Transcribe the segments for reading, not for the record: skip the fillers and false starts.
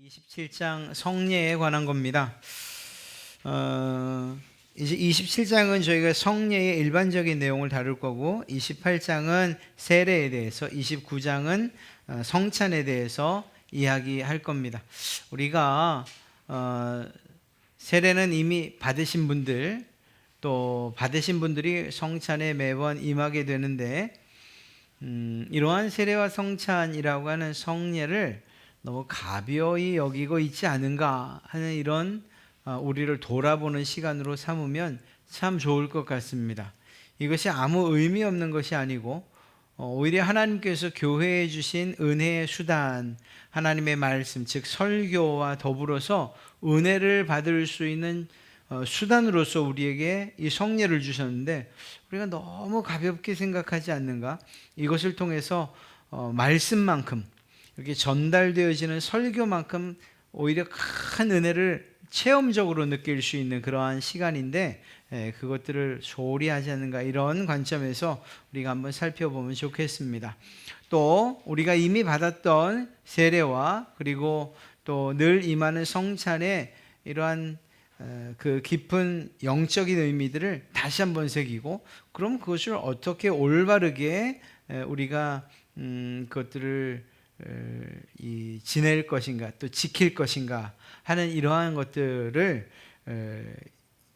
27장 성례에 관한 겁니다. 이제 27장은 저희가 성례의 일반적인 내용을 다룰 거고, 28장은 세례에 대해서, 29장은 성찬에 대해서 이야기할 겁니다. 우리가 세례는 이미 받으신 분들, 또 받으신 분들이 성찬에 매번 임하게 되는데, 이러한 세례와 성찬이라고 하는 성례를 너무 가벼이 여기고 있지 않은가 하는 이런 우리를 돌아보는 시간으로 삼으면 참 좋을 것 같습니다. 이것이 아무 의미 없는 것이 아니고 오히려 하나님께서 교회에 주신 은혜의 수단, 하나님의 말씀, 즉 설교와 더불어서 은혜를 받을 수 있는 수단으로서 우리에게 이 성례를 주셨는데, 우리가 너무 가볍게 생각하지 않는가? 이것을 통해서 말씀만큼, 이렇게 전달되어지는 설교만큼 오히려 큰 은혜를 체험적으로 느낄 수 있는 그러한 시간인데, 그것들을 소홀히 하지 않는가, 이런 관점에서 우리가 한번 살펴보면 좋겠습니다. 또 우리가 이미 받았던 세례와 그리고 또 늘 임하는 성찬의 이러한 그 깊은 영적인 의미들을 다시 한번 새기고, 그럼 그것을 어떻게 올바르게 우리가 그것들을 지낼 것인가, 또 지킬 것인가 하는 이러한 것들을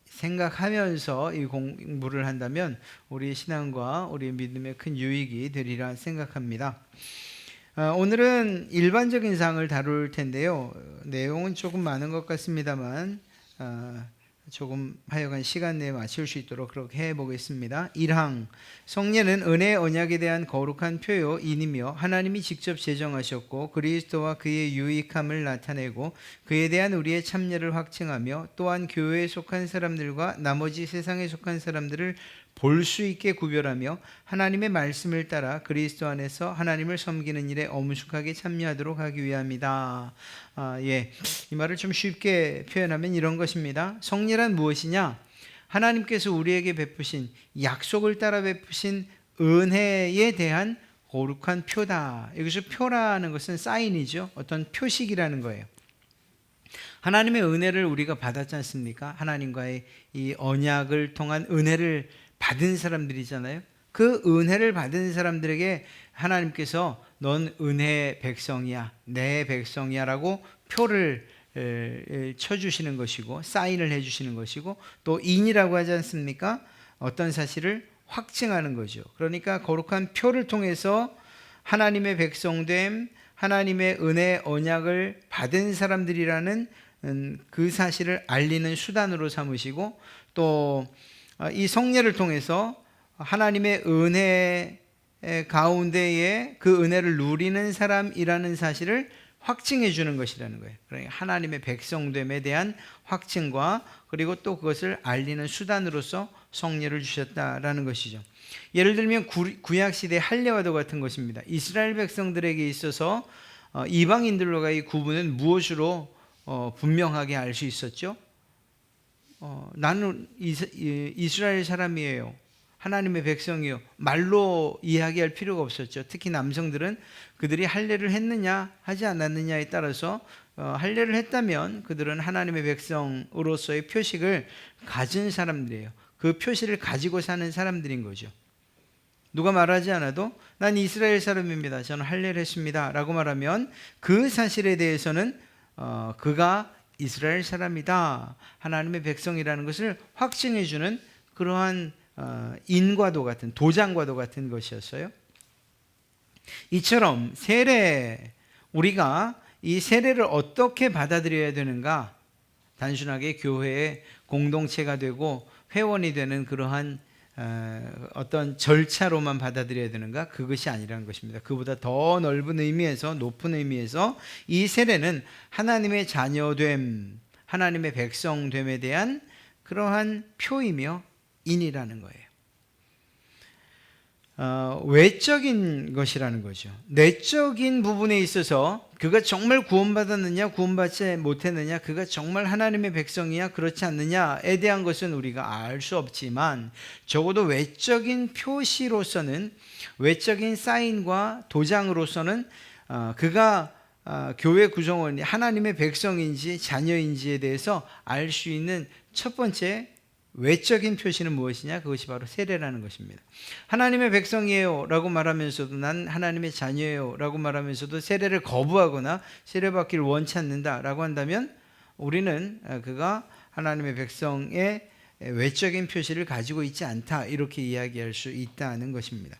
생각하면서 이 공부를 한다면 우리 신앙과 우리 믿음에 큰 유익이 되리라 생각합니다. 오늘은 일반적인 사항을 다룰 텐데요, 내용은 조금 많은 것 같습니다만 조금 하여간 시간 내에 맞출 수 있도록 그렇게 해보겠습니다. 1항, 성례는 은혜의 언약에 대한 거룩한 표요인이며 하나님이 직접 제정하셨고 그리스도와 그의 유익함을 나타내고 그에 대한 우리의 참여를 확증하며 또한 교회에 속한 사람들과 나머지 세상에 속한 사람들을 볼 수 있게 구별하며 하나님의 말씀을 따라 그리스도 안에서 하나님을 섬기는 일에 엄숙하게 참여하도록 하기 위함이다. 이 말을 좀 쉽게 표현하면 이런 것입니다. 성례란 무엇이냐? 하나님께서 우리에게 베푸신, 약속을 따라 베푸신 은혜에 대한 거룩한 표다. 여기서 표라는 것은 사인이죠. 어떤 표식이라는 거예요. 하나님의 은혜를 우리가 받았지 않습니까? 하나님과의 이 언약을 통한 은혜를 받은 사람들이잖아요. 그 은혜를 받은 사람들에게 하나님께서 넌 은혜의 백성이야, 내 백성이야 라고 표를 쳐주시는 것이고, 사인을 해주시는 것이고, 또 인이라고 하지 않습니까? 어떤 사실을 확증하는 거죠. 그러니까 거룩한 표를 통해서 하나님의 백성됨, 하나님의 은혜 언약을 받은 사람들이라는 그 사실을 알리는 수단으로 삼으시고, 또 이 성례를 통해서 하나님의 은혜 가운데에 그 은혜를 누리는 사람이라는 사실을 확증해 주는 것이라는 거예요. 그러니까 하나님의 백성됨에 대한 확증과 그리고 또 그것을 알리는 수단으로서 성례를 주셨다라는 것이죠. 예를 들면 구약시대 할례와도 같은 것입니다. 이스라엘 백성들에게 있어서 이방인들과의 구분은 무엇으로 분명하게 알 수 있었죠? 나는 이스라엘 사람이에요, 하나님의 백성이요, 말로 이야기할 필요가 없었죠. 특히 남성들은 그들이 할례를 했느냐 하지 않았느냐에 따라서 할례를 했다면 그들은 하나님의 백성으로서의 표식을 가진 사람들이에요. 그 표시를 가지고 사는 사람들인 거죠. 누가 말하지 않아도 난 이스라엘 사람입니다, 저는 할례를 했습니다 라고 말하면 그 사실에 대해서는 그가 이스라엘 사람이다, 하나님의 백성이라는 것을 확증해 주는 그러한 인과도 같은, 도장과도 같은 것이었어요. 이처럼 세례, 우리가 이 세례를 어떻게 받아들여야 되는가? 단순하게 교회의 공동체가 되고 회원이 되는 그러한 어떤 절차로만 받아들여야 되는가? 그것이 아니라는 것입니다. 그보다 더 넓은 의미에서, 높은 의미에서 이 세례는 하나님의 자녀됨, 하나님의 백성됨에 대한 그러한 표이며 인이라는 거예요. 외적인 것이라는 거죠. 내적인 부분에 있어서 그가 정말 구원받았느냐, 구원받지 못했느냐, 그가 정말 하나님의 백성이야, 그렇지 않느냐에 대한 것은 우리가 알 수 없지만, 적어도 외적인 표시로서는, 외적인 사인과 도장으로서는 그가 교회 구성원이 하나님의 백성인지 자녀인지에 대해서 알 수 있는 첫 번째 외적인 표시는 무엇이냐? 그것이 바로 세례라는 것입니다. 하나님의 백성이에요 라고 말하면서도 난 하나님의 자녀예요 라고 말하면서도 세례를 거부하거나 세례받기를 원치 않는다 라고 한다면 우리는 그가 하나님의 백성의 외적인 표시를 가지고 있지 않다, 이렇게 이야기할 수 있다는 것입니다.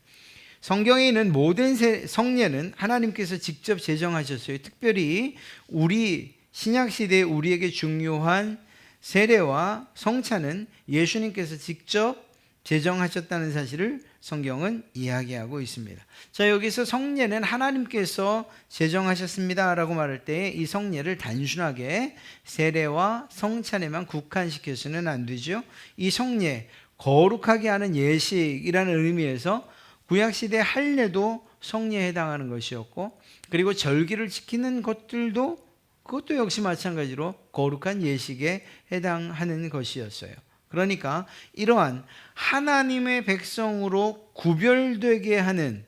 성경에 있는 모든 성례는 하나님께서 직접 제정하셨어요. 특별히 우리 신약시대에 우리에게 중요한 세례와 성찬은 예수님께서 직접 제정하셨다는 사실을 성경은 이야기하고 있습니다. 자, 여기서 성례는 하나님께서 제정하셨습니다 라고 말할 때 이 성례를 단순하게 세례와 성찬에만 국한시켜서는 안 되죠. 이 성례, 거룩하게 하는 예식이라는 의미에서 구약시대 할례도 성례에 해당하는 것이었고, 그리고 절기를 지키는 것들도 그것도 역시 마찬가지로 거룩한 예식에 해당하는 것이었어요. 그러니까 이러한 하나님의 백성으로 구별되게 하는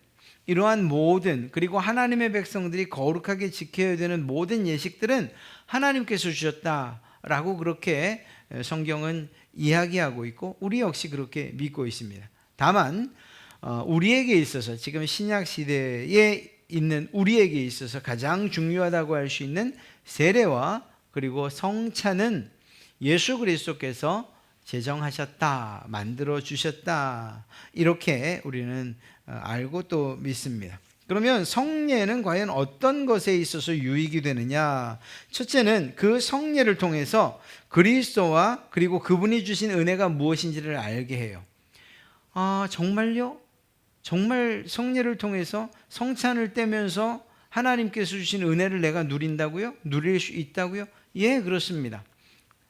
이러한 모든, 그리고 하나님의 백성들이 거룩하게 지켜야 되는 모든 예식들은 하나님께서 주셨다라고 그렇게 성경은 이야기하고 있고 우리 역시 그렇게 믿고 있습니다. 다만 우리에게 있어서, 지금 신약 시대에 있는 우리에게 있어서 가장 중요하다고 할 수 있는 세례와 그리고 성찬은 예수 그리스도께서 제정하셨다, 만들어 주셨다, 이렇게 우리는 알고 또 믿습니다. 그러면 성례는 과연 어떤 것에 있어서 유익이 되느냐? 첫째는 그 성례를 통해서 그리스도와 그리고 그분이 주신 은혜가 무엇인지를 알게 해요. 아, 정말요? 정말 성례를 통해서 성찬을 떼면서 하나님께서 주신 은혜를 내가 누린다고요? 누릴 수 있다고요? 예, 그렇습니다.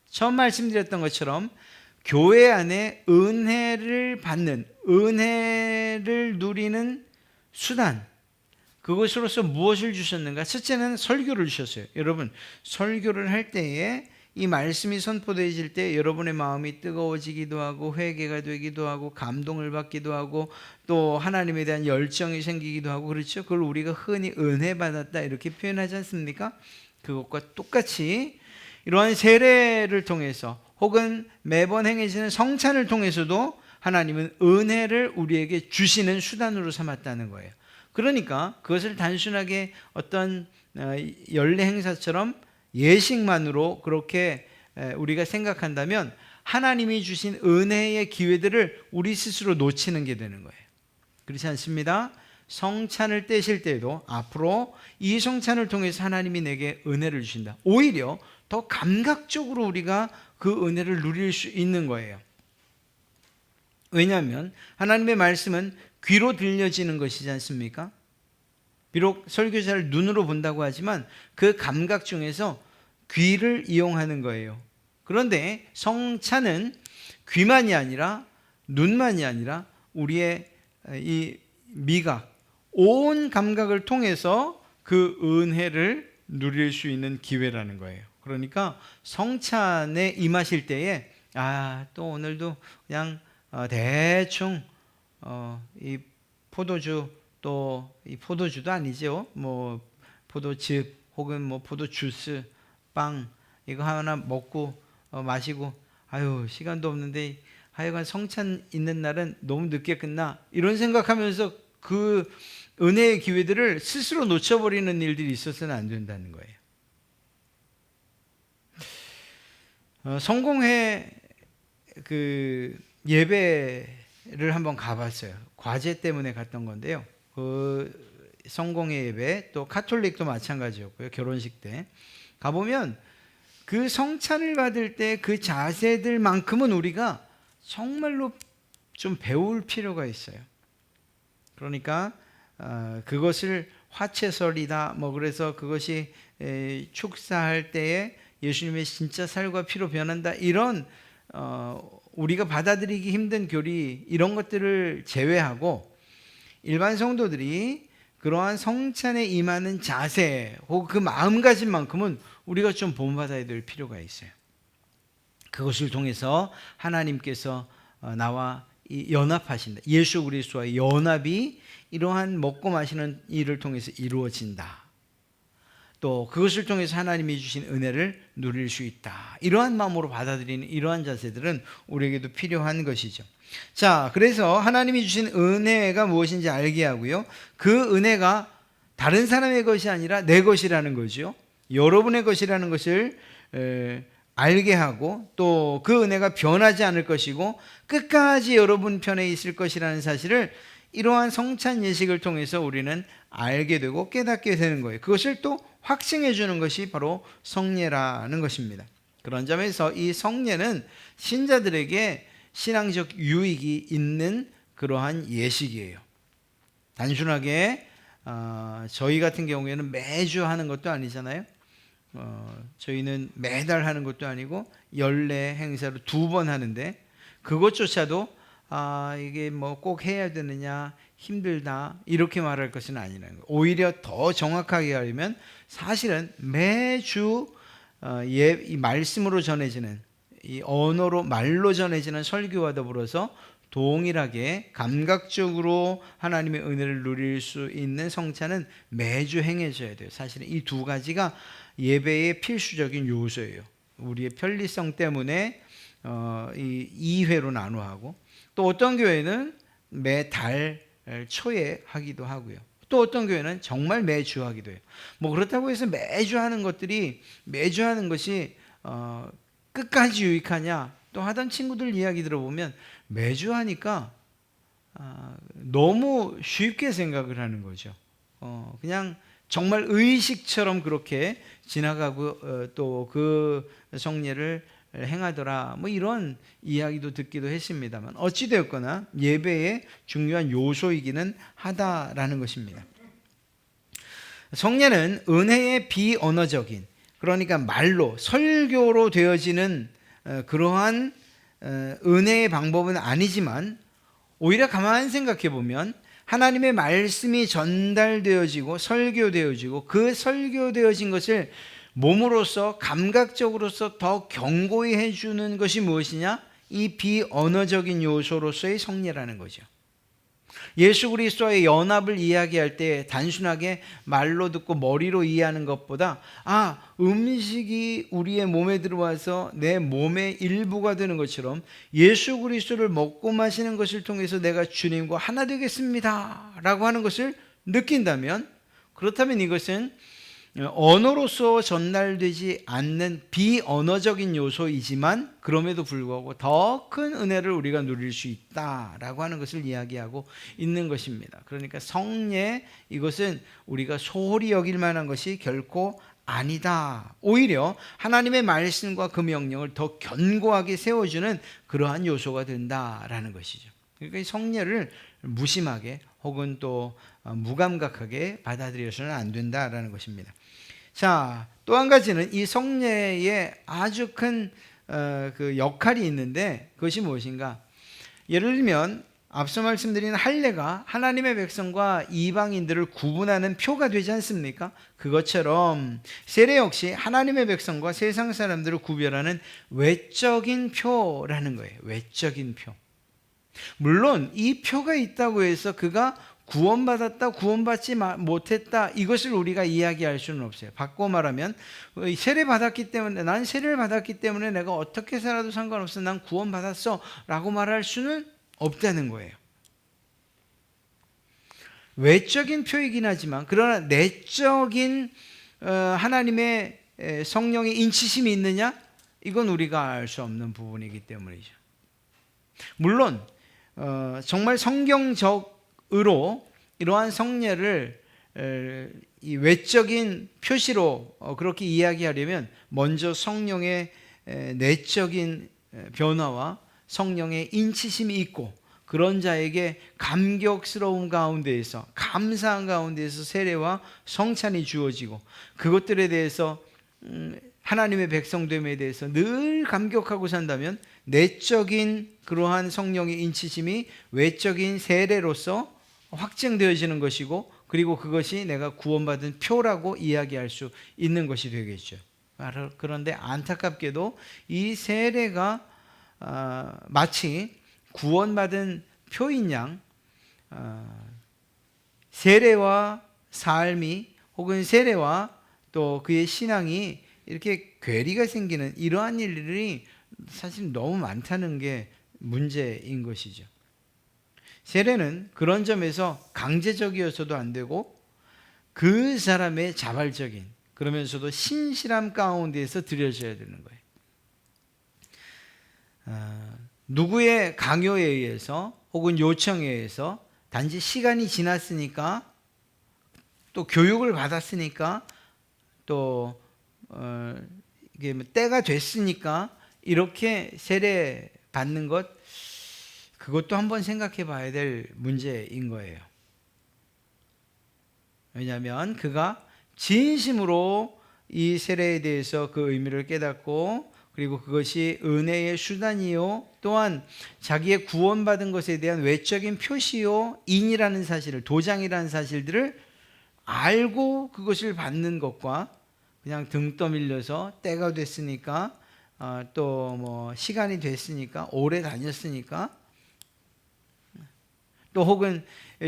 처음 말씀드렸던 것처럼 교회 안에 은혜를 받는, 은혜를 누리는 수단, 그것으로서 무엇을 주셨는가? 첫째는 설교를 주셨어요. 여러분, 설교를 할 때에 이 말씀이 선포되어질 때 여러분의 마음이 뜨거워지기도 하고 회개가 되기도 하고 감동을 받기도 하고 또 하나님에 대한 열정이 생기기도 하고, 그렇죠? 그걸 우리가 흔히 은혜 받았다 이렇게 표현하지 않습니까? 그것과 똑같이 이러한 세례를 통해서 혹은 매번 행해지는 성찬을 통해서도 하나님은 은혜를 우리에게 주시는 수단으로 삼았다는 거예요. 그러니까 그것을 단순하게 어떤 연례 행사처럼 예식만으로 그렇게 우리가 생각한다면 하나님이 주신 은혜의 기회들을 우리 스스로 놓치는 게 되는 거예요. 그렇지 않습니다? 성찬을 떼실 때에도 앞으로 이 성찬을 통해서 하나님이 내게 은혜를 주신다. 오히려 더 감각적으로 우리가 그 은혜를 누릴 수 있는 거예요. 왜냐하면 하나님의 말씀은 귀로 들려지는 것이지 않습니까? 비록 설교자를 눈으로 본다고 하지만 그 감각 중에서 귀를 이용하는 거예요. 그런데 성찬은 귀만이 아니라 눈만이 아니라 우리의 이 미각, 온 감각을 통해서 그 은혜를 누릴 수 있는 기회라는 거예요. 그러니까 성찬에 임하실 때에 또 오늘도 그냥 대충 이 포도주, 또 이 포도주도 아니죠. 뭐 포도즙 혹은 뭐 포도주스, 빵 이거 하나 먹고 마시고 시간도 없는데 하여간 성찬 있는 날은 너무 늦게 끝나, 이런 생각하면서 그 은혜의 기회들을 스스로 놓쳐버리는 일들이 있어서는 안 된다는 거예요. 성공회 그 예배를 한번 가봤어요. 과제 때문에 갔던 건데요. 그 성공회 예배, 또 카톨릭도 마찬가지였고요. 결혼식 때 가보면 그 성찬을 받을 때 그 자세들만큼은 우리가 정말로 좀 배울 필요가 있어요. 그러니까 그것을 화채설이다 그래서 그것이 축사할 때에 예수님의 진짜 살과 피로 변한다, 이런 우리가 받아들이기 힘든 교리, 이런 것들을 제외하고 일반 성도들이 그러한 성찬에 임하는 자세 혹은 그 마음가짐만큼은 우리가 좀 본받아야 될 필요가 있어요. 그것을 통해서 하나님께서 나와 연합하신다. 예수 그리스도와의 연합이 이러한 먹고 마시는 일을 통해서 이루어진다. 또 그것을 통해서 하나님이 주신 은혜를 누릴 수 있다. 이러한 마음으로 받아들이는 이러한 자세들은 우리에게도 필요한 것이죠. 자, 그래서 하나님이 주신 은혜가 무엇인지 알게 하고요. 그 은혜가 다른 사람의 것이 아니라 내 것이라는 거죠. 여러분의 것이라는 것을 알게 하고 또 그 은혜가 변하지 않을 것이고 끝까지 여러분 편에 있을 것이라는 사실을 이러한 성찬 예식을 통해서 우리는 알게 되고 깨닫게 되는 거예요. 그것을 또 확증해 주는 것이 바로 성례라는 것입니다. 그런 점에서 이 성례는 신자들에게 신앙적 유익이 있는 그러한 예식이에요. 단순하게 저희 같은 경우에는 매주 하는 것도 아니잖아요. 저희는 매달 하는 것도 아니고 연례 행사로 2번 하는데 그것조차도 이게 뭐 꼭 해야 되느냐 힘들다 이렇게 말할 것은 아니라는 거예요. 오히려 더 정확하게 하려면 사실은 매주 이 말씀으로 전해지는 이 언어로 말로 전해지는 설교와 더불어서 동일하게 감각적으로 하나님의 은혜를 누릴 수 있는 성찬은 매주 행해져야 돼요. 사실은 이 2가지가 예배의 필수적인 요소예요. 우리의 편리성 때문에 이 2회로 나누어하고 또 어떤 교회는 매달 초에 하기도 하고요. 또 어떤 교회는 정말 매주 하기도 해요. 뭐 그렇다고 해서 매주 하는 것들이 매주 하는 것이 끝까지 유익하냐? 또 하던 친구들 이야기 들어보면 매주 하니까 너무 쉽게 생각을 하는 거죠. 그냥 정말 의식처럼 그렇게 지나가고 또 그 성례를 행하더라 뭐 이런 이야기도 듣기도 했습니다만 어찌되었거나 예배의 중요한 요소이기는 하다라는 것입니다. 성례는 은혜의 비언어적인 그러니까 말로 설교로 되어지는 그러한 은혜의 방법은 아니지만 오히려 가만히 생각해 보면 하나님의 말씀이 전달되어지고 설교되어지고 그 설교되어진 것을 몸으로서 감각적으로서 더 견고히 해주는 것이 무엇이냐? 이 비언어적인 요소로서의 성례라는 거죠. 예수 그리스도와의 연합을 이야기할 때 단순하게 말로 듣고 머리로 이해하는 것보다 음식이 우리의 몸에 들어와서 내 몸의 일부가 되는 것처럼 예수 그리스도를 먹고 마시는 것을 통해서 내가 주님과 하나 되겠습니다 라고 하는 것을 느낀다면 그렇다면 이것은 언어로서 전달되지 않는 비언어적인 요소이지만 그럼에도 불구하고 더 큰 은혜를 우리가 누릴 수 있다라고 하는 것을 이야기하고 있는 것입니다. 그러니까 성례 이것은 우리가 소홀히 여길 만한 것이 결코 아니다. 오히려 하나님의 말씀과 그 명령을 더 견고하게 세워주는 그러한 요소가 된다라는 것이죠. 그러니까 이 성례를 무심하게 혹은 또 무감각하게 받아들여서는 안 된다라는 것입니다. 자, 또 한 가지는 이 성례에 아주 큰 그 역할이 있는데 그것이 무엇인가? 예를 들면 앞서 말씀드린 할례가 하나님의 백성과 이방인들을 구분하는 표가 되지 않습니까? 그것처럼 세례 역시 하나님의 백성과 세상 사람들을 구별하는 외적인 표라는 거예요. 외적인 표. 물론 이 표가 있다고 해서 그가 구원받았다, 구원받지 못했다 이것을 우리가 이야기할 수는 없어요. 바꿔 말하면 세례를 받았기 때문에 내가 어떻게 살아도 상관없어, 난 구원받았어 라고 말할 수는 없다는 거예요. 외적인 표이긴 하지만 그러나 내적인 하나님의 성령의 인치심이 있느냐? 이건 우리가 알 수 없는 부분이기 때문이죠. 물론 정말 성경적으로 이러한 성례를 이 외적인 표시로 그렇게 이야기하려면 먼저 성령의 내적인 변화와 성령의 인치심이 있고 그런 자에게 감격스러운 가운데에서 감사한 가운데에서 세례와 성찬이 주어지고 그것들에 대해서 하나님의 백성됨에 대해서 늘 감격하고 산다면 내적인 그러한 성령의 인치심이 외적인 세례로서 확증되어지는 것이고 그리고 그것이 내가 구원받은 표라고 이야기할 수 있는 것이 되겠죠. 그런데 안타깝게도 이 세례가 마치 구원받은 표인 양 세례와 삶이 혹은 세례와 또 그의 신앙이 이렇게 괴리가 생기는 이러한 일들이 사실 너무 많다는 게 문제인 것이죠. 세례는 그런 점에서 강제적이어서도 안 되고 그 사람의 자발적인 그러면서도 신실함 가운데에서 드려져야 되는 거예요. 누구의 강요에 의해서 혹은 요청에 의해서 단지 시간이 지났으니까 또 교육을 받았으니까 또 이게 때가 됐으니까 이렇게 세례 받는 것, 그것도 한번 생각해 봐야 될 문제인 거예요. 왜냐하면 그가 진심으로 이 세례에 대해서 그 의미를 깨닫고 그리고 그것이 은혜의 수단이요 또한 자기의 구원받은 것에 대한 외적인 표시요 인이라는 사실을, 도장이라는 사실들을 알고 그것을 받는 것과 그냥 등 떠밀려서 때가 됐으니까 또 뭐 시간이 됐으니까 오래 다녔으니까 또 혹은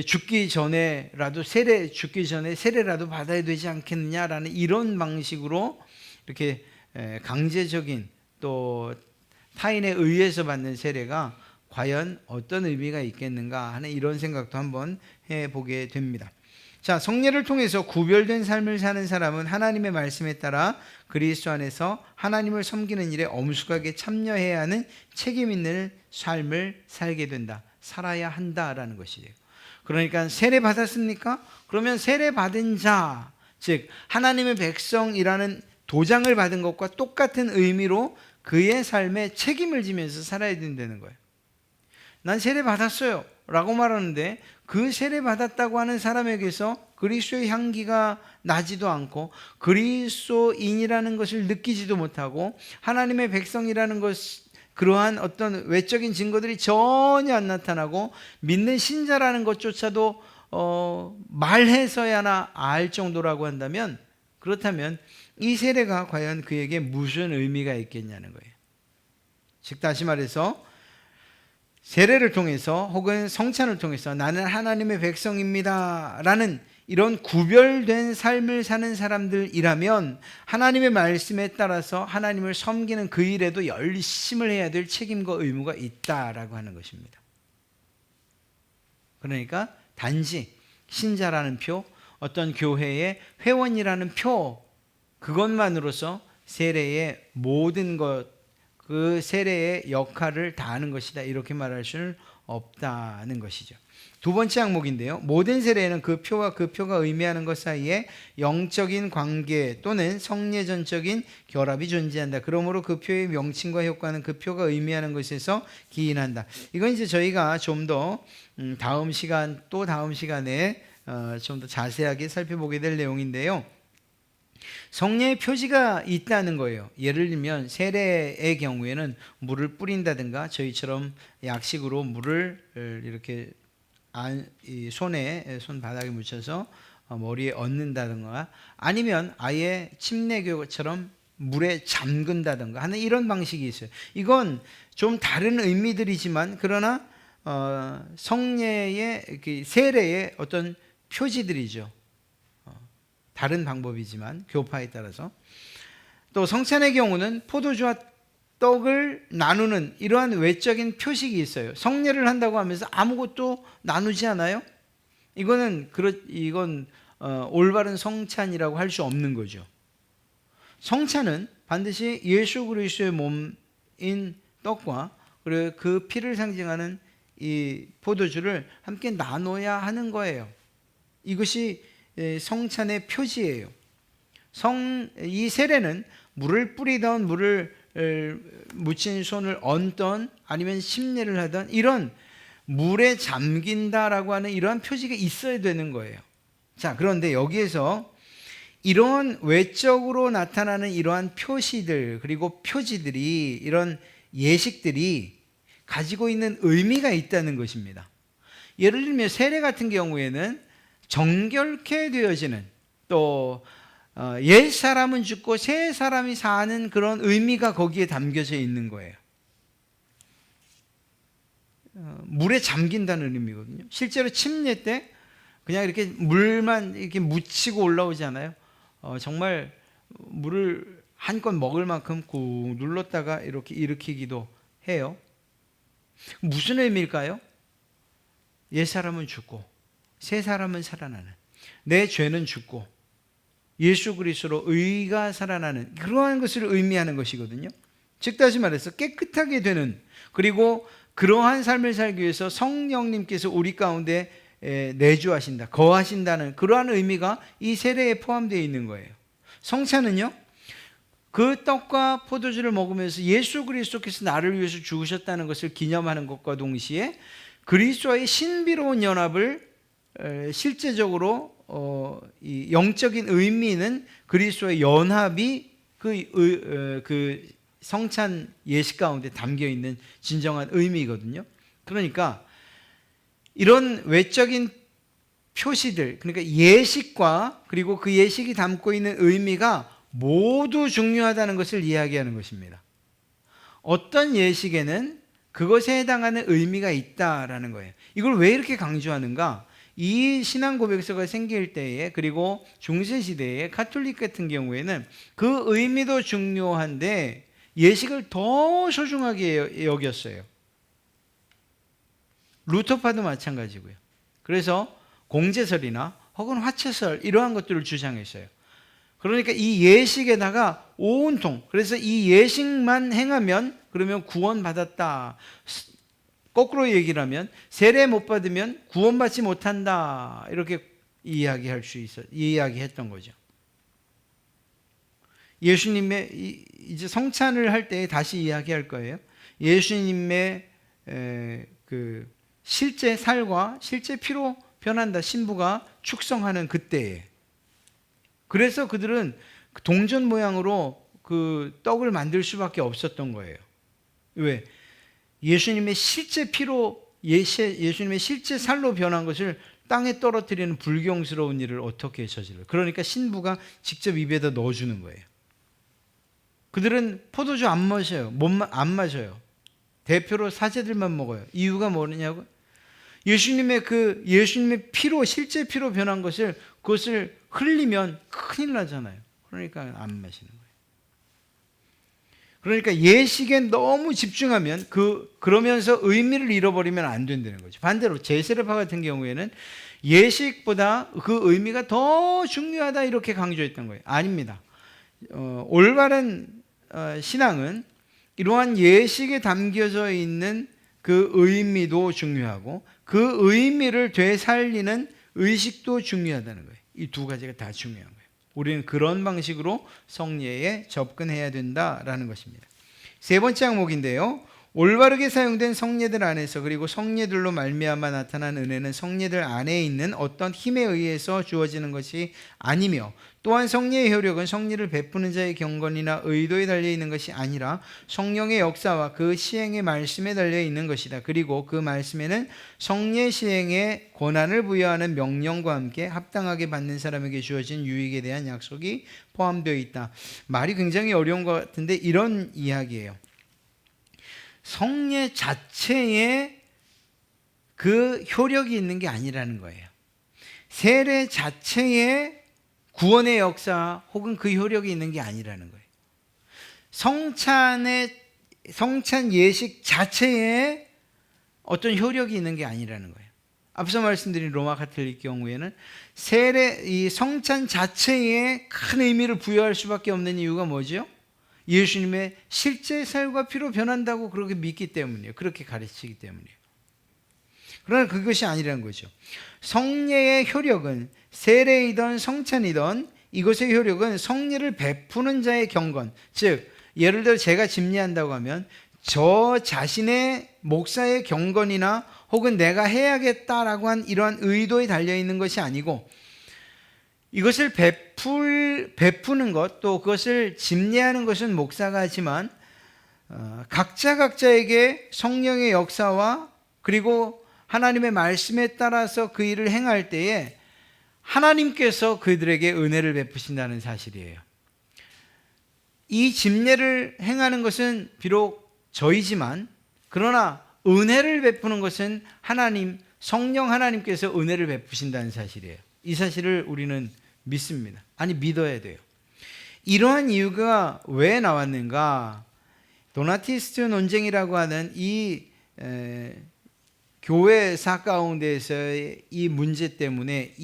죽기 전에라도 죽기 전에 세례라도 받아야 되지 않겠느냐라는 이런 방식으로 이렇게 강제적인 또 타인에 의해서 받는 세례가 과연 어떤 의미가 있겠는가 하는 이런 생각도 한번 해보게 됩니다. 자, 성례를 통해서 구별된 삶을 사는 사람은 하나님의 말씀에 따라 그리스도 안에서 하나님을 섬기는 일에 엄숙하게 참여해야 하는 책임 있는 삶을 살게 된다. 살아야 한다라는 것이에요. 그러니까 세례 받았습니까? 그러면 세례 받은 자, 즉 하나님의 백성이라는 도장을 받은 것과 똑같은 의미로 그의 삶에 책임을 지면서 살아야 된다는 거예요. 난 세례 받았어요 라고 말하는데 그 세례 받았다고 하는 사람에게서 그리스도의 향기가 나지도 않고 그리스도인이라는 것을 느끼지도 못하고 하나님의 백성이라는 것, 그러한 어떤 외적인 증거들이 전혀 안 나타나고 믿는 신자라는 것조차도 말해서야나 알 정도라고 한다면, 그렇다면 이 세례가 과연 그에게 무슨 의미가 있겠냐는 거예요. 즉 다시 말해서 세례를 통해서 혹은 성찬을 통해서 나는 하나님의 백성입니다 라는 이런 구별된 삶을 사는 사람들이라면 하나님의 말씀에 따라서 하나님을 섬기는 그 일에도 열심을 해야 될 책임과 의무가 있다라고 하는 것입니다. 그러니까 단지 신자라는 표, 어떤 교회의 회원이라는 표, 그것만으로서 세례의 모든 것, 그 세례의 역할을 다하는 것이다 이렇게 말할 수는 없다는 것이죠. 두 번째 항목인데요, 모든 세례에는 그 표와 그 표가 의미하는 것 사이에 영적인 관계 또는 성례전적인 결합이 존재한다. 그러므로 그 표의 명칭과 효과는 그 표가 의미하는 것에서 기인한다. 이건 이제 저희가 좀 더 다음 시간에 좀 더 자세하게 살펴보게 될 내용인데요, 성례의 표지가 있다는 거예요. 예를 들면 세례의 경우에는 물을 뿌린다든가 저희처럼 약식으로 물을 이렇게 손바닥에 묻혀서 머리에 얹는다든가 아니면 아예 침례교처럼 물에 잠근다든가 하는 이런 방식이 있어요. 이건 좀 다른 의미들이지만 그러나 성례의 세례의 어떤 표지들이죠. 다른 방법이지만 교파에 따라서. 또 성찬의 경우는 포도주와 떡을 나누는 이러한 외적인 표식이 있어요. 성례를 한다고 하면서 아무것도 나누지 않아요? 이건 올바른 성찬이라고 할 수 없는 거죠. 성찬은 반드시 예수 그리스도의 몸인 떡과 그리고 그 피를 상징하는 이 포도주를 함께 나눠야 하는 거예요. 이것이 성찬의 표지예요. 이 세례는 물을 뿌리던 물을 묻힌 손을 얹던 아니면 심례를 하던 이런 물에 잠긴다라고 하는 이러한 표지가 있어야 되는 거예요. 자, 그런데 여기에서 이러한 외적으로 나타나는 이러한 표시들 그리고 표지들이 이런 예식들이 가지고 있는 의미가 있다는 것입니다. 예를 들면 세례 같은 경우에는 정결케 되어지는 또 옛 사람은 죽고 새 사람이 사는 그런 의미가 거기에 담겨져 있는 거예요. 물에 잠긴다는 의미거든요. 실제로 침례 때 그냥 이렇게 물만 이렇게 묻히고 올라오지 않아요. 정말 물을 한껏 먹을 만큼 꾹 눌렀다가 이렇게 일으키기도 해요. 무슨 의미일까요? 옛사람은 죽고 새 사람은 살아나는, 내 죄는 죽고 예수 그리스도로 의가 살아나는 그러한 것을 의미하는 것이거든요. 즉 다시 말해서 깨끗하게 되는, 그리고 그러한 삶을 살기 위해서 성령님께서 우리 가운데 내주하신다, 거하신다는 그러한 의미가 이 세례에 포함되어 있는 거예요. 성찬은요, 그 떡과 포도주를 먹으면서 예수 그리스도께서 나를 위해서 죽으셨다는 것을 기념하는 것과 동시에 그리스도와의 신비로운 연합을 실제적으로 이 영적인 의미는 그리스도의 연합이 그 성찬 예식 가운데 담겨 있는 진정한 의미거든요. 그러니까 이런 외적인 표시들, 그러니까 예식과 그리고 그 예식이 담고 있는 의미가 모두 중요하다는 것을 이야기하는 것입니다. 어떤 예식에는 그것에 해당하는 의미가 있다라는 거예요. 이걸 왜 이렇게 강조하는가? 이 신앙 고백서가 생길 때에, 그리고 중세시대에 가톨릭 같은 경우에는 그 의미도 중요한데 예식을 더 소중하게 여겼어요. 루터파도 마찬가지고요. 그래서 공제설이나 혹은 화채설 이러한 것들을 주장했어요. 그러니까 이 예식에다가 온통, 그래서 이 예식만 행하면 그러면 구원받았다. 거꾸로 얘기를 하면 세례 못 받으면 구원받지 못한다. 이렇게 이야기했던 거죠. 예수님의 이제 성찬을 할 때 다시 이야기할 거예요. 예수님의 그 실제 살과 실제 피로 변한다. 신부가 축성하는 그때에. 그래서 그들은 동전 모양으로 그 떡을 만들 수밖에 없었던 거예요. 왜? 예수님의 실제 피로, 예수님의 실제 살로 변한 것을 땅에 떨어뜨리는 불경스러운 일을 어떻게 저질러? 그러니까 신부가 직접 입에다 넣어주는 거예요. 그들은 포도주 안 마셔요. 안 마셔요. 대표로 사제들만 먹어요. 이유가 뭐냐고? 예수님의 피로, 실제 피로 변한 그것을 흘리면 큰일 나잖아요. 그러니까 안 마시는 거예요. 그러니까 예식에 너무 집중하면 그러면서 의미를 잃어버리면 안 된다는 거죠. 반대로 제세례파 같은 경우에는 예식보다 그 의미가 더 중요하다 이렇게 강조했던 거예요. 아닙니다. 올바른 신앙은 이러한 예식에 담겨져 있는 그 의미도 중요하고 그 의미를 되살리는 의식도 중요하다는 거예요. 이 두 가지가 다 중요한 거예요. 우리는 그런 방식으로 성례에 접근해야 된다라는 것입니다. 세 번째 항목인데요. 올바르게 사용된 성례들 안에서, 그리고 성례들로 말미암아 나타난 은혜는 성례들 안에 있는 어떤 힘에 의해서 주어지는 것이 아니며, 또한 성례의 효력은 성례를 베푸는 자의 경건이나 의도에 달려있는 것이 아니라 성령의 역사와 그 시행의 말씀에 달려있는 것이다. 그리고 그 말씀에는 성례 시행의 권한을 부여하는 명령과 함께 합당하게 받는 사람에게 주어진 유익에 대한 약속이 포함되어 있다. 말이 굉장히 어려운 것 같은데 이런 이야기예요. 성례 자체에 그 효력이 있는 게 아니라는 거예요. 세례 자체에 구원의 역사 혹은 그 효력이 있는 게 아니라는 거예요. 성찬 예식 자체에 어떤 효력이 있는 게 아니라는 거예요. 앞서 말씀드린 로마 가톨릭 경우에는 이 성찬 자체에 큰 의미를 부여할 수밖에 없는 이유가 뭐죠? 예수님의 실제 살과 피로 변한다고 그렇게 믿기 때문이에요. 그렇게 가르치기 때문이에요. 그러나 그것이 아니라는 거죠. 성례의 효력은 세례이든 성찬이든 이것의 효력은 성례를 베푸는 자의 경건, 즉 예를 들어 제가 집례한다고 하면 저 자신의 목사의 경건이나 혹은 내가 해야겠다라고 한 이러한 의도에 달려있는 것이 아니고, 이것을 베푸는 것, 또 그것을 집례하는 것은 목사가 하지만 각자에게 성령의 역사와 그리고 하나님의 말씀에 따라서 그 일을 행할 때에 하나님께서 그들에게 은혜를 베푸신다는 사실이에요. 이 집례를 행하는 것은 비록 저이지만, 그러나 은혜를 베푸는 것은 성령 하나님께서 은혜를 베푸신다는 사실이에요. 이 사실을 우리는 믿습니다. 아니, 믿어야 돼요. 이러한 이유가 왜 나왔는가? 도나티스트 논쟁이라고 하는 이 교회사 가운데서의 이 문제 때문에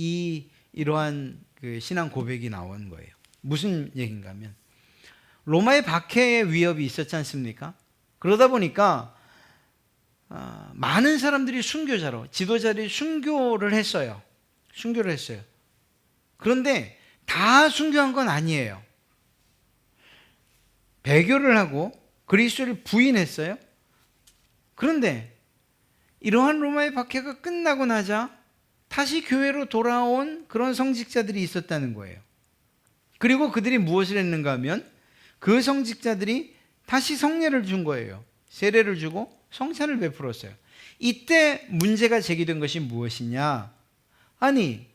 이러한 그 신앙 고백이 나온 거예요. 무슨 얘기인가 하면 로마의 박해의 위협이 있었지 않습니까? 그러다 보니까 많은 사람들이 순교자로, 지도자들이 순교를 했어요. 그런데 다 순교한 건 아니에요. 배교를 하고 그리스도를 부인했어요. 그런데 이러한 로마의 박해가 끝나고 나자 다시 교회로 돌아온 그런 성직자들이 있었다는 거예요. 그리고 그들이 무엇을 했는가 하면 그 성직자들이 다시 성례를 준 거예요. 세례를 주고 성찬을 베풀었어요. 이때 문제가 제기된 것이 무엇이냐? 아니,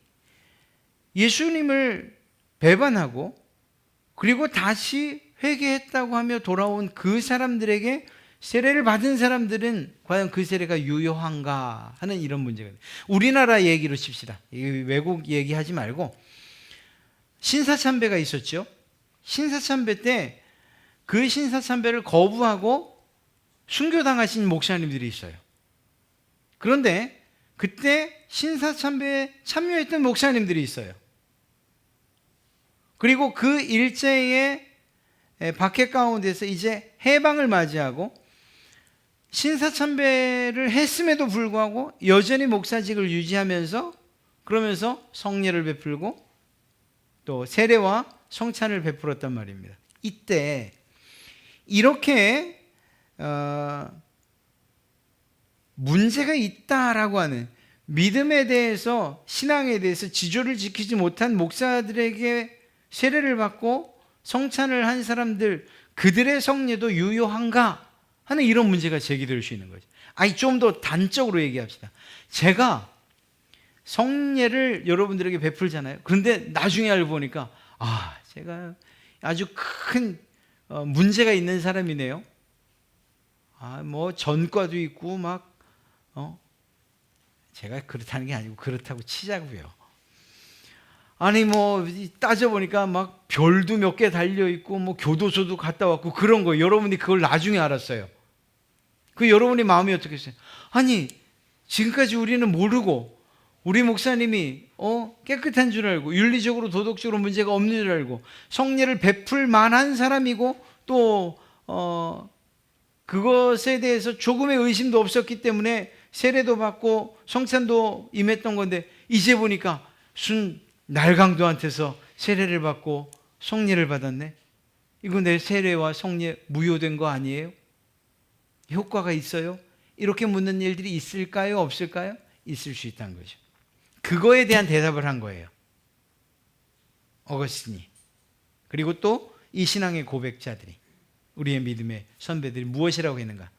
예수님을 배반하고 그리고 다시 회개했다고 하며 돌아온 그 사람들에게 세례를 받은 사람들은 과연 그 세례가 유효한가 하는 이런 문제가 있어요. 우리나라 얘기로 칩시다. 외국 얘기하지 말고 신사참배가 있었죠. 신사참배 때 그 신사참배를 거부하고 순교당하신 목사님들이 있어요. 그런데 그때 신사참배에 참여했던 목사님들이 있어요. 그리고 그 일제의 박해 가운데서 이제 해방을 맞이하고 신사참배를 했음에도 불구하고 여전히 목사직을 유지하면서 그러면서 성례를 베풀고 또 세례와 성찬을 베풀었단 말입니다. 이때 이렇게 문제가 있다라고 하는 믿음에 대해서, 신앙에 대해서 지조를 지키지 못한 목사들에게 세례를 받고 성찬을 한 사람들, 그들의 성례도 유효한가 하는 이런 문제가 제기될 수 있는 거죠. 아니, 좀 더 단적으로 얘기합시다. 제가 성례를 여러분들에게 베풀잖아요. 그런데 나중에 알고 보니까 제가 아주 큰 문제가 있는 사람이네요. 뭐 전과도 있고 막 제가 그렇다는 게 아니고 그렇다고 치자고요. 아니 뭐 따져보니까 막 별도 몇 개 달려있고 뭐 교도소도 갔다 왔고 그런 거. 여러분이 그걸 나중에 알았어요. 그 여러분이 마음이 어떻겠어요? 아니 지금까지 우리는 모르고 우리 목사님이 깨끗한 줄 알고 윤리적으로 도덕적으로 문제가 없는 줄 알고 성례를 베풀 만한 사람이고 또 그것에 대해서 조금의 의심도 없었기 때문에 세례도 받고 성찬도 임했던 건데 이제 보니까 순 날강도한테서 세례를 받고 성례를 받았네. 이거 내 세례와 성례 무효된 거 아니에요? 효과가 있어요? 이렇게 묻는 일들이 있을까요? 없을까요? 있을 수 있다는 거죠. 그거에 대한 대답을 한 거예요. 어거스틴이. 그리고 또 이 신앙의 고백자들이, 우리의 믿음의 선배들이 무엇이라고 했는가?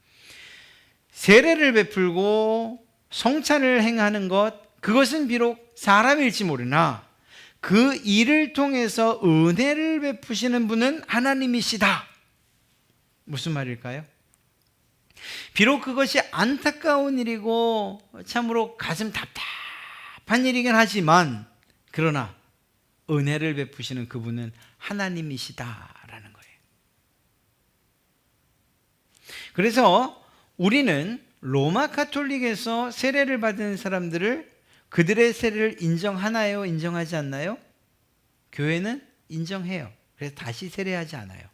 세례를 베풀고 성찬을 행하는 것, 그것은 비록 사람일지 모르나 그 일을 통해서 은혜를 베푸시는 분은 하나님이시다. 무슨 말일까요? 비록 그것이 안타까운 일이고 참으로 가슴 답답한 일이긴 하지만 그러나 은혜를 베푸시는 그분은 하나님이시다라는 거예요. 그래서 우리는 로마 가톨릭에서 세례를 받은 사람들을, 그들의 세례를 인정하나요? 인정하지 않나요? 교회는 인정해요. 그래서 다시 세례하지 않아요.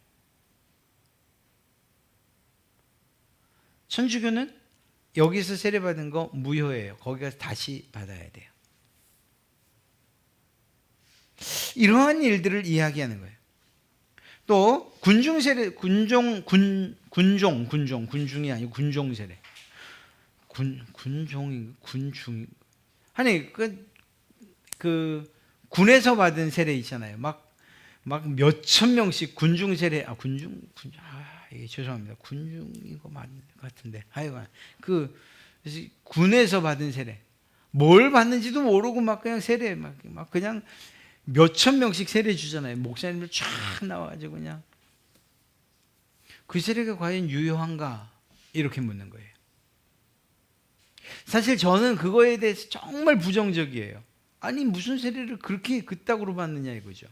천주교는 여기서 세례받은 거 무효예요. 거기 가서 다시 받아야 돼요. 이러한 일들을 이야기하는 거예요. 또 군중 세례, 군중이 아니고 군종 세례. 군중 아니 그 군에서 받은 세례 있잖아요. 막 몇천 명씩 군중 세례, 죄송합니다. 군중인 거 맞는 것 같은데, 하여간 그 군에서 받은 세례, 뭘 받는지도 모르고 막 그냥 세례 막 그냥 몇천 명씩 세례 주잖아요. 목사님들 쫙 나와가지고 그냥 그 세례가 과연 유효한가 이렇게 묻는 거예요. 사실 저는 그거에 대해서 정말 부정적이에요. 아니 무슨 세례를 그렇게 그따구로 받느냐 이거죠.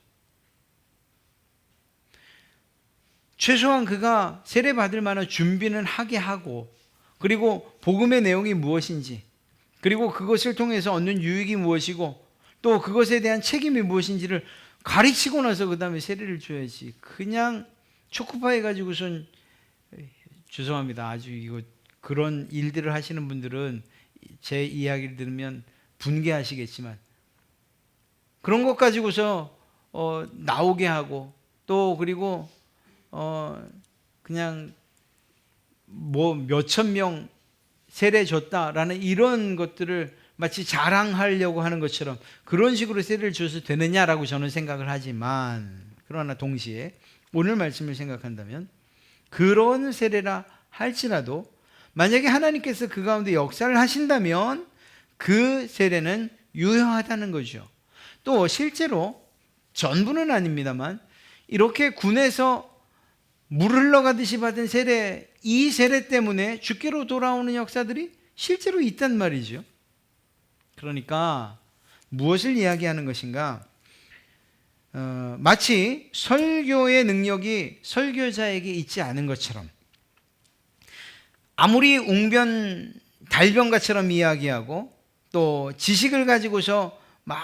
최소한 그가 세례 받을 만한 준비는 하게 하고, 그리고 복음의 내용이 무엇인지, 그리고 그것을 통해서 얻는 유익이 무엇이고, 또 그것에 대한 책임이 무엇인지를 가르치고 나서 그 다음에 세례를 줘야지. 그냥 초코파이 가지고선, 죄송합니다. 아주 이거 그런 일들을 하시는 분들은 제 이야기를 들으면 분개하시겠지만, 그런 것 가지고서 나오게 하고, 또 그리고 그냥 뭐 몇천 명 세례 줬다라는 이런 것들을 마치 자랑하려고 하는 것처럼 그런 식으로 세례를 줘서 되느냐라고 저는 생각을 하지만, 그러나 동시에 오늘 말씀을 생각한다면 그런 세례라 할지라도 만약에 하나님께서 그 가운데 역사를 하신다면 그 세례는 유효하다는 거죠. 또 실제로 전부는 아닙니다만 이렇게 군에서 물 흘러가듯이 받은 세례, 이 세례 때문에 주께로 돌아오는 역사들이 실제로 있단 말이죠. 그러니까 무엇을 이야기하는 것인가? 마치 설교의 능력이 설교자에게 있지 않은 것처럼, 아무리 웅변 달변가처럼 이야기하고 또 지식을 가지고서 막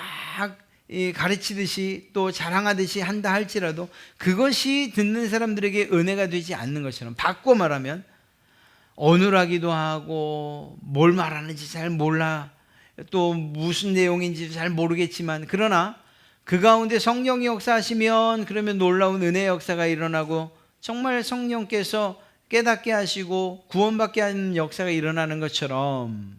가르치듯이 또 자랑하듯이 한다 할지라도 그것이 듣는 사람들에게 은혜가 되지 않는 것처럼, 바꿔 말하면 어눌하기도 하고 뭘 말하는지 잘 몰라, 또 무슨 내용인지 잘 모르겠지만, 그러나 그 가운데 성령이 역사하시면 그러면 놀라운 은혜의 역사가 일어나고 정말 성령께서 깨닫게 하시고 구원받게 하는 역사가 일어나는 것처럼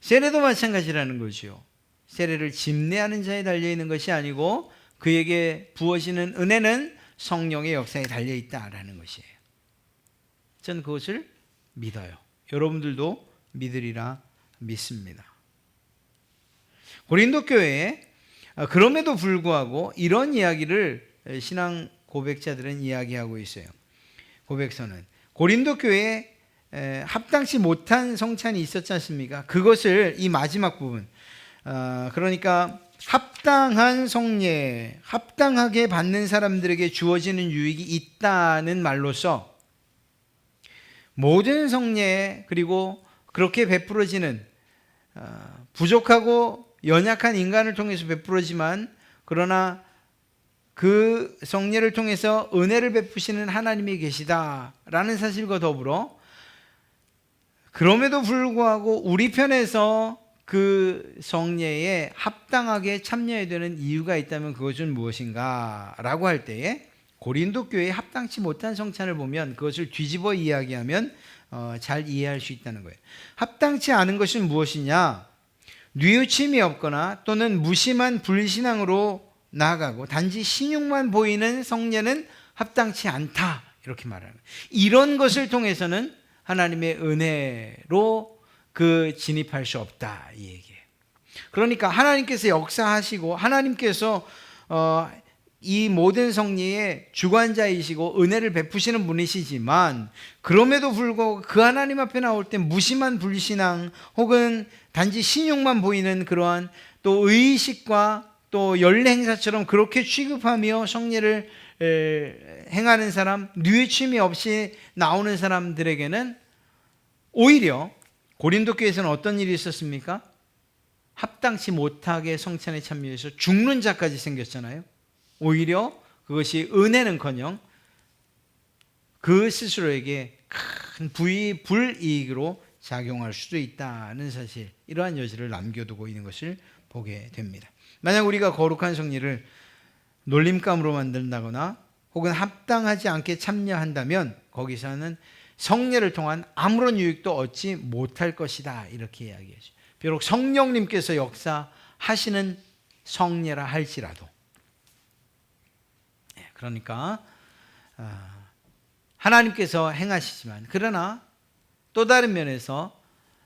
세례도 마찬가지라는 거죠. 세례를 집례하는 자에 달려있는 것이 아니고 그에게 부어지는 은혜는 성령의 역사에 달려있다라는 것이에요. 저는 그것을 믿어요. 여러분들도 믿으리라 믿습니다. 고린도 교회에 그럼에도 불구하고 이런 이야기를 신앙 고백자들은 이야기하고 있어요. 고백서는 고린도 교회에 합당치 못한 성찬이 있었지 않습니까? 그것을 이 마지막 부분, 그러니까 합당한 성례, 합당하게 받는 사람들에게 주어지는 유익이 있다는 말로서 모든 성례, 그리고 그렇게 베풀어지는 부족하고 연약한 인간을 통해서 베풀어지만, 그러나 그 성례를 통해서 은혜를 베푸시는 하나님이 계시다라는 사실과 더불어 그럼에도 불구하고 우리 편에서 그 성례에 합당하게 참여해야 되는 이유가 있다면 그것은 무엇인가 라고 할 때에 고린도 교회에 합당치 못한 성찬을 보면 그것을 뒤집어 이야기하면 잘 이해할 수 있다는 거예요. 합당치 않은 것은 무엇이냐? 뉘우침이 없거나 또는 무심한 불신앙으로 나아가고 단지 신용만 보이는 성례는 합당치 않다, 이렇게 말하는 거예요. 이런 것을 통해서는 하나님의 은혜로 진입할 수 없다, 이 얘기예요. 그러니까 하나님께서 역사하시고 하나님께서 이 모든 성례의 주관자이시고 은혜를 베푸시는 분이시지만, 그럼에도 불구하고 그 하나님 앞에 나올 때 무심한 불신앙 혹은 단지 신용만 보이는 그러한 또 의식과 또 연례 행사처럼 그렇게 취급하며 성례를 행하는 사람, 뉘우침이 없이 나오는 사람들에게는 오히려 고린도 교회에서는 어떤 일이 있었습니까? 합당치 못하게 성찬에 참여해서 죽는 자까지 생겼잖아요. 오히려 그것이 은혜는커녕 그 스스로에게 큰 불이익으로 작용할 수도 있다는 사실, 이러한 여지를 남겨두고 있는 것을 보게 됩니다. 만약 우리가 거룩한 성례를 놀림감으로 만든다거나 혹은 합당하지 않게 참여한다면 거기서는 성례를 통한 아무런 유익도 얻지 못할 것이다, 이렇게 이야기하죠. 비록 성령님께서 역사하시는 성례라 할지라도. 그러니까 하나님께서 행하시지만, 그러나 또 다른 면에서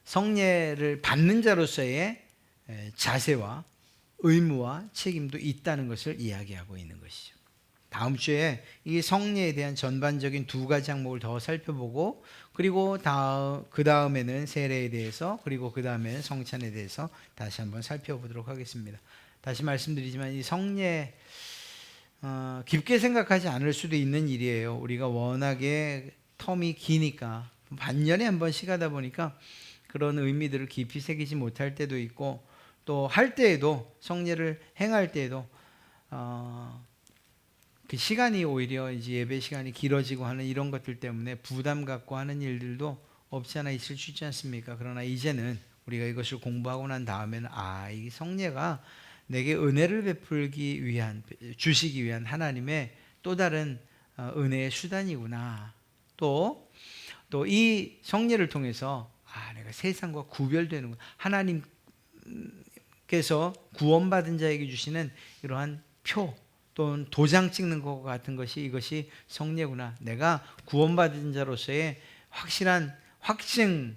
성례를 받는 자로서의 자세와 의무와 책임도 있다는 것을 이야기하고 있는 것이죠. 다음 주에 이 성례에 대한 전반적인 두 가지 항목을 더 살펴보고, 그리고 그 다음에는 세례에 대해서, 그리고 그 다음에는 성찬에 대해서 다시 한번 살펴보도록 하겠습니다. 다시 말씀드리지만 이 성례 깊게 생각하지 않을 수도 있는 일이에요. 우리가 워낙에 텀이 기니까 반년에 한 번씩 하다 보니까 그런 의미들을 깊이 새기지 못할 때도 있고, 또 할 때에도 성례를 행할 때에도 그 시간이 오히려 이제 예배 시간이 길어지고 하는 이런 것들 때문에 부담 갖고 하는 일들도 없지 않아 있을 수 있지 않습니까? 그러나 이제는 우리가 이것을 공부하고 난 다음에는 이 성례가 내게 은혜를 베풀기 위한, 주시기 위한 하나님의 또 다른 은혜의 수단이구나. 또 이 성례를 통해서 내가 세상과 구별되는구나. 하나님께서 구원받은 자에게 주시는 이러한 표 또는 도장 찍는 것 같은 것이, 이것이 성례구나. 내가 구원받은 자로서의 확실한 확증을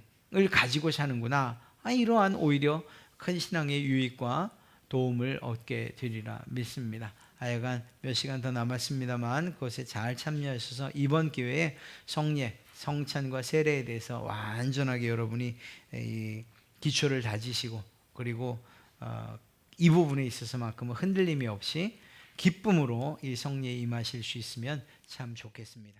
가지고 사는구나. 이러한 오히려 큰 신앙의 유익과 도움을 얻게 되리라 믿습니다. 하여간 몇 시간 더 남았습니다만 그것에 잘 참여하셔서 이번 기회에 성례, 성찬과 세례에 대해서 완전하게 여러분이 이 기초를 다지시고, 그리고 이 부분에 있어서만큼은 흔들림이 없이 기쁨으로 이 성례에 임하실 수 있으면 참 좋겠습니다.